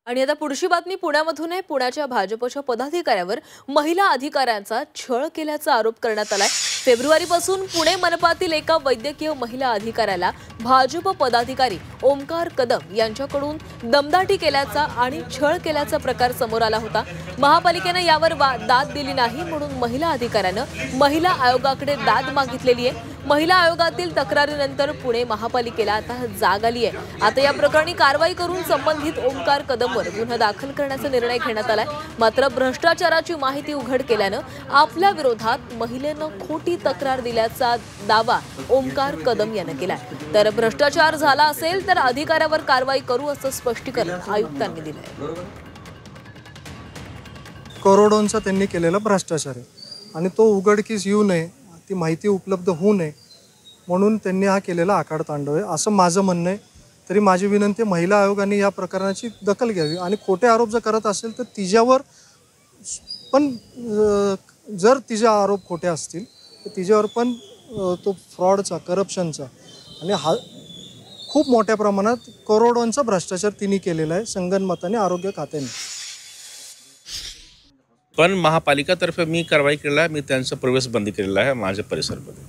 आणि आता पुढची बातमी पुण्यामधून आहे। पुण्याच्या भाजपच्या पदाधिकाऱ्यावर महिला अधिकाऱ्यांचा छळ केल्याचा आरोप करण्यात आलाय। फेब्रुवारीपासून पुणे मनपातील एका वैद्यकीय महिला अधिकाऱ्याला भाजप पदाधिकारी ओमकार कदम यांच्याकडून दमदाटी केल्याचा आणि छळ केल्याचा प्रकार समोर आला होता। महापालिकेने यावर दाद दिली नाही म्हणून महिला अधिकाऱ्यानं महिला आयोगाकडे दाद मागितलेली आहे। महिला आयोगातील तक्रारीनंतर पुणे महापालिकेला आता जाग आली आहे। आता या प्रकरणी कारवाई करून संबंधित ओमकार कदमवर गुन्हा दाखल करण्याचा निर्णय घेण्यात आलाय। मात्र भ्रष्टाचाराची माहिती उघड केल्यानं आपल्या विरोधात महिलेनं खोटी तक्रार दिल्याचा दावा ओमकार कदम याने केलाय। तर भ्रष्टाचार झाला असेल तर अधिकाऱ्यावर कारवाई करू असं स्पष्टीकरण आयुक्तांनी दिलंय। करोडोंचा त्यांनी केलेला भ्रष्टाचार आहे आणि तो उघडकीस येऊ नये, ती माहिती उपलब्ध होऊ नये म्हणून त्यांनी हा केलेला आखाड तांडव आहे असं माझं म्हणणं आहे। तरी माझी विनंती महिला आयोगाने या प्रकरणाची दखल घ्यावी आणि खोटे आरोप जर करत असेल तर तिच्यावर पण जर तिचे आरोप खोटे असतील तर तिच्यावर पण तो फ्रॉडचा, करप्शनचा आणि हा खूप मोठ्या प्रमाणात करोडोंचा भ्रष्टाचार तिने केलेला आहे संगनमताने आरोग्य खात्याने। पण महापालिकातर्फे मी कारवाई केलेला आहे। मी त्यांचा प्रवेश बंदी केलेला आहे माझ्या परिसरामध्ये।